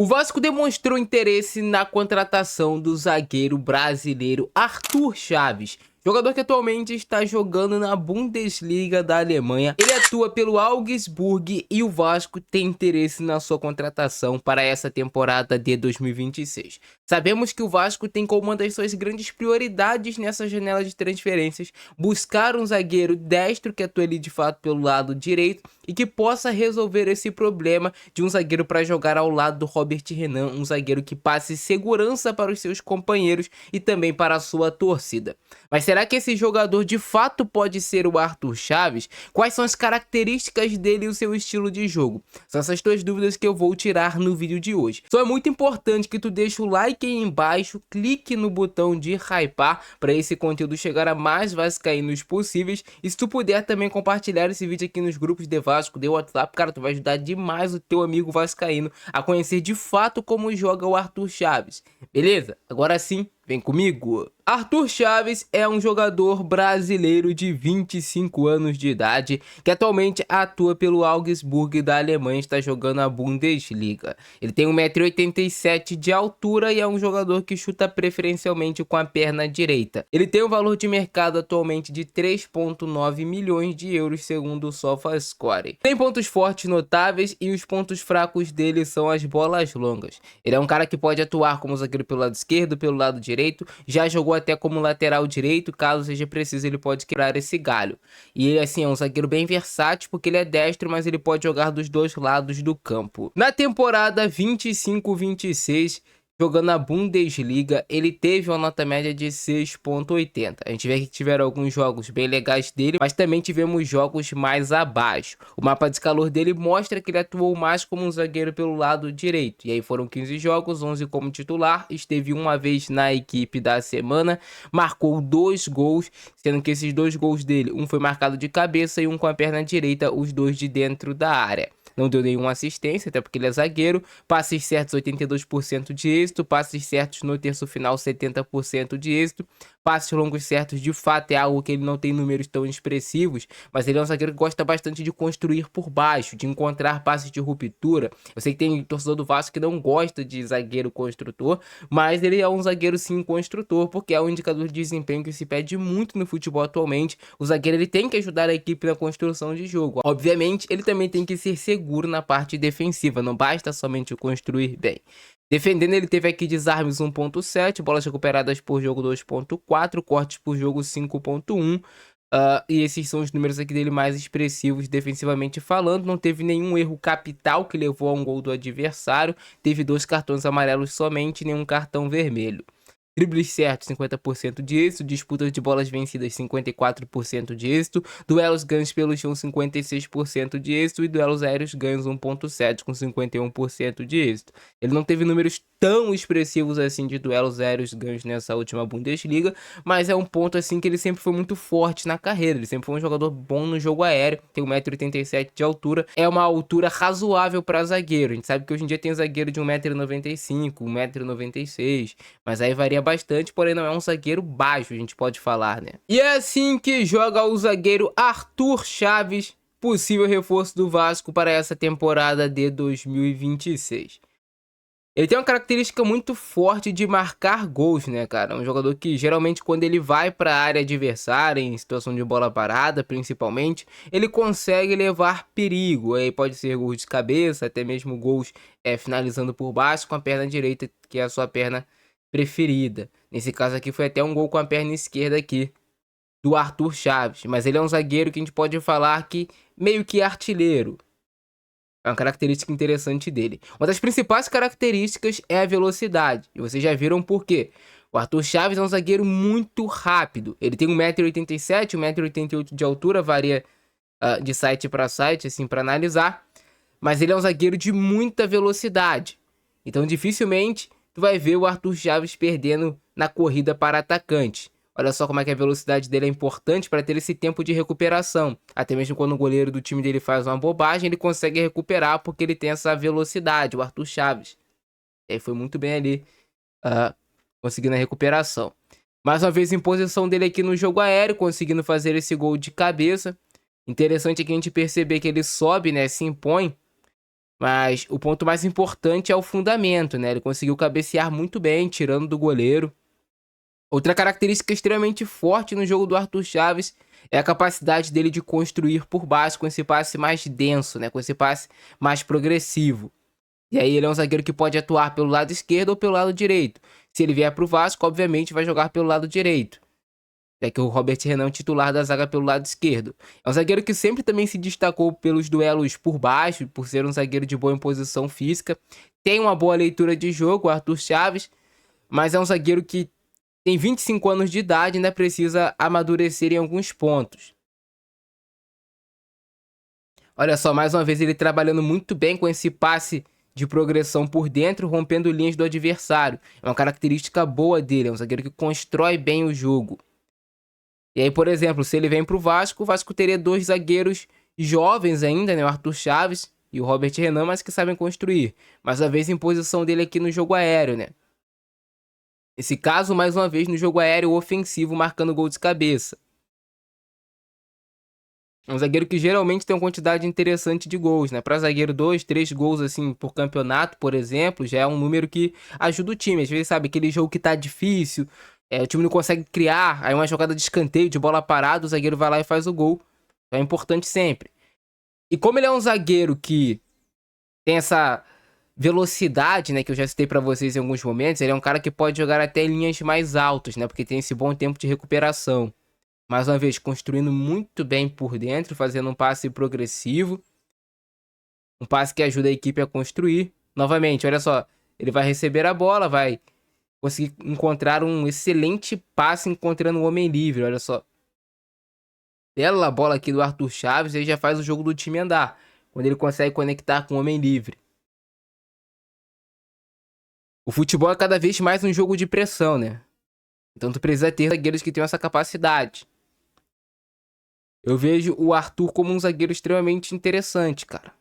O Vasco demonstrou interesse na contratação do zagueiro brasileiro Arthur Chaves, jogador que atualmente está jogando na Bundesliga da Alemanha. Ele atua pelo Augsburg e o Vasco tem interesse na sua contratação para essa temporada de 2026. Sabemos que o Vasco tem como uma das suas grandes prioridades nessa janela de transferências buscar um zagueiro destro que atue ali de fato pelo lado direito e que possa resolver esse problema de um zagueiro para jogar ao lado do Robert Renan, um zagueiro que passe segurança para os seus companheiros e também para a sua torcida. Mas será que esse jogador de fato pode ser o Arthur Chaves? Quais são as características dele e o seu estilo de jogo? São essas duas dúvidas que eu vou tirar no vídeo de hoje. Só é muito importante que tu deixe o like aí embaixo, clique no botão de hypar para esse conteúdo chegar a mais vascaínos possíveis. E se tu puder também compartilhar esse vídeo aqui nos grupos de Vasco, de WhatsApp, cara, tu vai ajudar demais o teu amigo vascaíno a conhecer de fato como joga o Arthur Chaves. Beleza? Agora sim, vem comigo! Arthur Chaves é um jogador brasileiro de 25 anos de idade que atualmente atua pelo Augsburg da Alemanha e está jogando a Bundesliga. Ele tem 1,87 m de altura e é um jogador que chuta preferencialmente com a perna direita. Ele tem um valor de mercado atualmente de 3,9 milhões de euros segundo o SofaScore. Tem pontos fortes notáveis e os pontos fracos dele são as bolas longas. Ele é um cara que pode atuar como zagueiro pelo lado esquerdo, pelo lado direito, já jogou até como lateral direito, caso seja preciso ele pode quebrar esse galho. E ele assim é um zagueiro bem versátil porque ele é destro, mas ele pode jogar dos dois lados do campo. Na temporada 25-26, jogando na Bundesliga, ele teve uma nota média de 6,80. A gente vê que tiveram alguns jogos bem legais dele, mas também tivemos jogos mais abaixo. O mapa de calor dele mostra que ele atuou mais como um zagueiro pelo lado direito. E aí foram 15 jogos, 11 como titular, esteve uma vez na equipe da semana, marcou 2 gols, sendo que esses 2 gols dele, um foi marcado de cabeça e um com a perna direita, os dois de dentro da área. Não deu nenhuma assistência, até porque ele é zagueiro. Passes certos 82% de êxito, passes certos no terço final 70% de êxito. Passes longos certos de fato é algo que ele não tem números tão expressivos, mas ele é um zagueiro que gosta bastante de construir por baixo, de encontrar passes de ruptura. Eu sei que tem torcedor do Vasco que não gosta de zagueiro construtor, mas ele é um zagueiro sim construtor, porque é um indicador de desempenho que se pede muito no futebol atualmente. O zagueiro ele tem que ajudar a equipe na construção de jogo. Obviamente, ele também tem que ser seguro na parte defensiva, não basta somente construir bem. Defendendo, ele teve aqui desarmes 1,7, bolas recuperadas por jogo 2,4, cortes por jogo 5,1. E esses são os números aqui dele mais expressivos defensivamente falando. Não teve nenhum erro capital que levou a um gol do adversário. Teve 2 cartões amarelos somente, nenhum cartão vermelho. Dribles certos, 50% de êxito. Disputas de bolas vencidas, 54% de êxito. Duelos ganhos pelo chão, 56% de êxito. E duelos aéreos ganhos 1,7 com 51% de êxito. Ele não teve números tão expressivos assim de duelos aéreos ganhos nessa última Bundesliga, mas é um ponto assim que ele sempre foi muito forte na carreira. Ele sempre foi um jogador bom no jogo aéreo, tem 1,87 m de altura, é uma altura razoável para zagueiro. A gente sabe que hoje em dia tem zagueiro de 1,95 m, 1,96 m, mas aí varia bastante, porém não é um zagueiro baixo, a gente pode falar, né? E é assim que joga o zagueiro Arthur Chaves, possível reforço do Vasco para essa temporada de 2026. Ele tem uma característica muito forte de marcar gols, né, cara? Um jogador que geralmente quando ele vai para a área adversária, em situação de bola parada principalmente, ele consegue levar perigo. Aí pode ser gols de cabeça, até mesmo gols finalizando por baixo com a perna direita, que é a sua perna preferida. Nesse caso aqui foi até um gol com a perna esquerda aqui, do Arthur Chaves. Mas ele é um zagueiro que a gente pode falar que meio que artilheiro. É uma característica interessante dele. Uma das principais características é a velocidade. E vocês já viram por quê. O Arthur Chaves é um zagueiro muito rápido. Ele tem 1,87 m, 1,88 m de altura, varia de site para site, assim, para analisar. Mas ele é um zagueiro de muita velocidade. Então, dificilmente, tu vai ver o Arthur Chaves perdendo na corrida para atacante. Olha só como é que a velocidade dele é importante para ter esse tempo de recuperação. Até mesmo quando o goleiro do time dele faz uma bobagem, ele consegue recuperar porque ele tem essa velocidade, o Arthur Chaves. E aí foi muito bem ali, conseguindo a recuperação. Mais uma vez, imposição dele aqui no jogo aéreo, conseguindo fazer esse gol de cabeça. Interessante aqui a gente perceber que ele sobe, né, se impõe. Mas o ponto mais importante é o fundamento, né? Ele conseguiu cabecear muito bem, tirando do goleiro. Outra característica extremamente forte no jogo do Arthur Chaves é a capacidade dele de construir por baixo com esse passe mais denso, né? Com esse passe mais progressivo. E aí ele é um zagueiro que pode atuar pelo lado esquerdo ou pelo lado direito. Se ele vier pro Vasco, obviamente vai jogar pelo lado direito. É que o Robert Renan é o titular da zaga pelo lado esquerdo. É um zagueiro que sempre também se destacou pelos duelos por baixo, por ser um zagueiro de boa imposição física. Tem uma boa leitura de jogo, o Arthur Chaves, mas é um zagueiro que tem 25 anos de idade e ainda precisa amadurecer em alguns pontos. Olha só, mais uma vez ele trabalhando muito bem com esse passe de progressão por dentro, rompendo linhas do adversário. É uma característica boa dele, é um zagueiro que constrói bem o jogo. E aí, por exemplo, se ele vem pro Vasco, o Vasco teria dois zagueiros jovens ainda, né? O Arthur Chaves e o Robert Renan, mas que sabem construir. Mais uma vez em posição dele aqui no jogo aéreo, né? Esse caso, mais uma vez, no jogo aéreo ofensivo, marcando gol de cabeça. É um zagueiro que geralmente tem uma quantidade interessante de gols, né? Para zagueiro, 2, 3 gols assim por campeonato, por exemplo, já é um número que ajuda o time. Às vezes, sabe, aquele jogo que tá difícil, o time não consegue criar, aí uma jogada de escanteio, de bola parada, o zagueiro vai lá e faz o gol. É importante sempre. E como ele é um zagueiro que tem essa velocidade, né, que eu já citei pra vocês em alguns momentos, ele é um cara que pode jogar até em linhas mais altas, né, porque tem esse bom tempo de recuperação. Mais uma vez, construindo muito bem por dentro, fazendo um passe progressivo. Um passe que ajuda a equipe a construir. Novamente, olha só. Ele vai receber a bola, vai conseguir encontrar um excelente passe encontrando o homem livre. Olha só. Bela bola aqui do Arthur Chaves, ele já faz o jogo do time andar. Quando ele consegue conectar com o homem livre. O futebol é cada vez mais um jogo de pressão, né? Então tu precisa ter zagueiros que tenham essa capacidade. Eu vejo o Arthur como um zagueiro extremamente interessante, cara.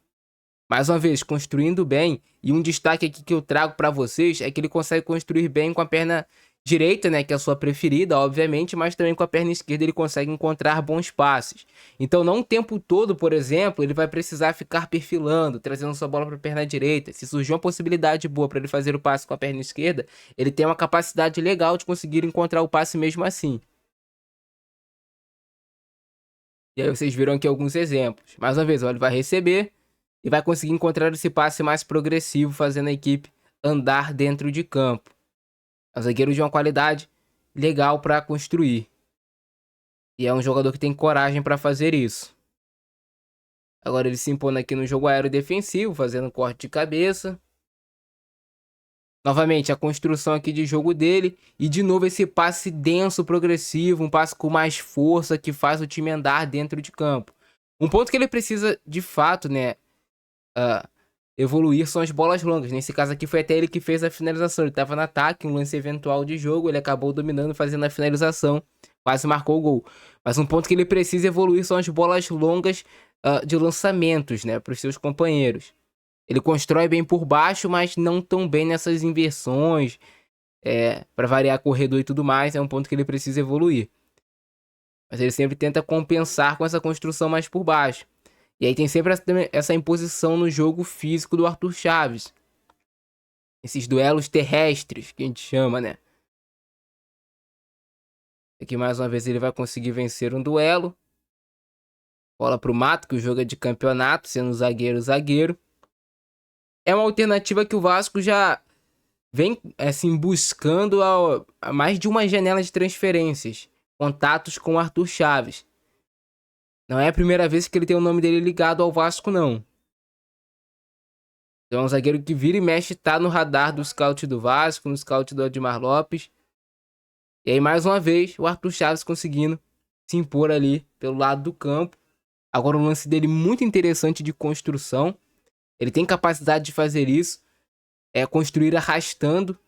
Mais uma vez, construindo bem. E um destaque aqui que eu trago pra vocês é que ele consegue construir bem com a perna direita, né, que é a sua preferida, obviamente, mas também com a perna esquerda ele consegue encontrar bons passes. Então, não o tempo todo, por exemplo, ele vai precisar ficar perfilando, trazendo sua bola para a perna direita. Se surgir uma possibilidade boa para ele fazer o passe com a perna esquerda, ele tem uma capacidade legal de conseguir encontrar o passe mesmo assim. E aí vocês viram aqui alguns exemplos. Mais uma vez, ó, ele vai receber e vai conseguir encontrar esse passe mais progressivo, fazendo a equipe andar dentro de campo. É um zagueiro de uma qualidade legal para construir. E é um jogador que tem coragem para fazer isso. Agora ele se impõe aqui no jogo aéreo defensivo, fazendo um corte de cabeça. Novamente, a construção aqui de jogo dele. E de novo esse passe denso, progressivo, um passe com mais força que faz o time andar dentro de campo. Um ponto que ele precisa de fato, né, evoluir são as bolas longas. Nesse caso aqui foi até ele que fez a finalização. Ele estava no ataque, um lance eventual de jogo, ele acabou dominando, fazendo a finalização, quase marcou o gol. Mas um ponto que ele precisa evoluir são as bolas longas de lançamentos, né, para os seus companheiros. Ele constrói bem por baixo, mas não tão bem nessas inversões, para variar corredor e tudo mais. É um ponto que ele precisa evoluir. Mas ele sempre tenta compensar com essa construção mais por baixo. E aí tem sempre essa imposição no jogo físico do Arthur Chaves. Esses duelos terrestres, que a gente chama, né? Aqui mais uma vez ele vai conseguir vencer um duelo. Bola pro mato, que o jogo é de campeonato, sendo zagueiro. É uma alternativa que o Vasco já vem assim buscando a mais de uma janela de transferências. Contatos com o Arthur Chaves. Não é a primeira vez que ele tem o nome dele ligado ao Vasco, não. É um zagueiro que vira e mexe, tá no radar do scout do Vasco, no scout do Admar Lopes. E aí, mais uma vez, o Arthur Chaves conseguindo se impor ali pelo lado do campo. Agora, um lance dele muito interessante de construção. Ele tem capacidade de fazer isso. É construir arrastando.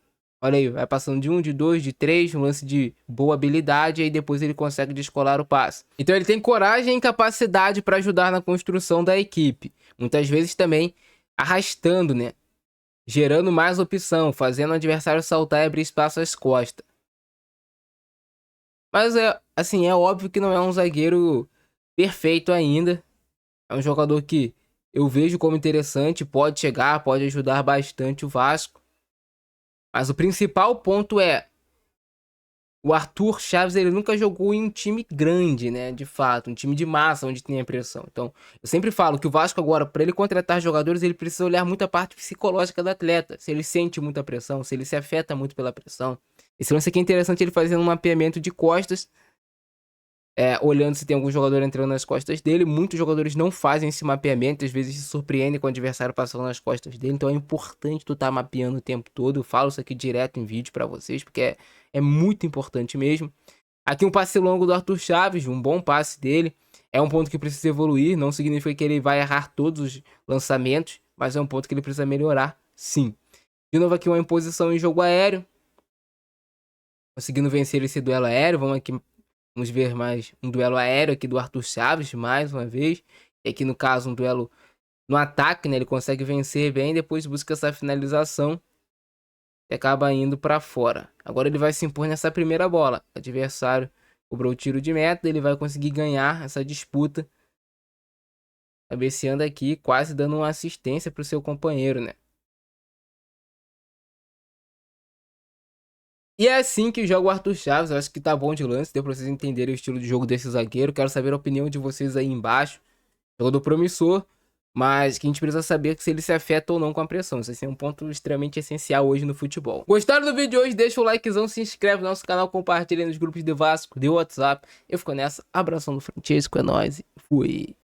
Olha aí, vai passando de um, de dois, de três. Um lance de boa habilidade. E aí, depois ele consegue descolar o passe. Então, ele tem coragem e capacidade para ajudar na construção da equipe. Muitas vezes também arrastando, né? Gerando mais opção, fazendo o adversário saltar e abrir espaço às costas. Mas assim, é óbvio que não é um zagueiro perfeito ainda. É um jogador que eu vejo como interessante, pode chegar, pode ajudar bastante o Vasco. Mas o principal ponto é, o Arthur Chaves, ele nunca jogou em um time grande, né? De fato, um time de massa, onde tem a pressão. Então, eu sempre falo que o Vasco agora, para ele contratar jogadores, ele precisa olhar muito a parte psicológica do atleta. Se ele sente muita pressão, se ele se afeta muito pela pressão. Esse lance aqui é interessante, ele fazendo um mapeamento de costas, olhando se tem algum jogador entrando nas costas dele. Muitos jogadores não fazem esse mapeamento, às vezes se surpreendem com o adversário passando nas costas dele. Então é importante tu estar mapeando o tempo todo. Eu falo isso aqui direto em vídeo pra vocês, porque é muito importante mesmo. Aqui um passe longo do Arthur Chaves, um bom passe dele. É um ponto que precisa evoluir, não significa que ele vai errar todos os lançamentos, mas é um ponto que ele precisa melhorar, sim. De novo aqui uma imposição em jogo aéreo. Conseguindo vencer esse duelo aéreo, vamos ver mais um duelo aéreo aqui do Arthur Chaves, mais uma vez. E aqui no caso um duelo no ataque, né? Ele consegue vencer bem, depois busca essa finalização e acaba indo para fora. Agora ele vai se impor nessa primeira bola. O adversário cobrou o tiro de meta, ele vai conseguir ganhar essa disputa. Cabeceando aqui, quase dando uma assistência para o seu companheiro, né? E é assim que joga o Arthur Chaves. Eu acho que tá bom de lance, deu pra vocês entenderem o estilo de jogo desse zagueiro. Quero saber a opinião de vocês aí embaixo. Jogador promissor, mas que a gente precisa saber se ele se afeta ou não com a pressão. Isso é um ponto extremamente essencial hoje no futebol. Gostaram do vídeo de hoje? Deixa o likezão, se inscreve no nosso canal, compartilha nos grupos de Vasco, de WhatsApp. Eu fico nessa. Abração do Francesco, é nóis. Fui.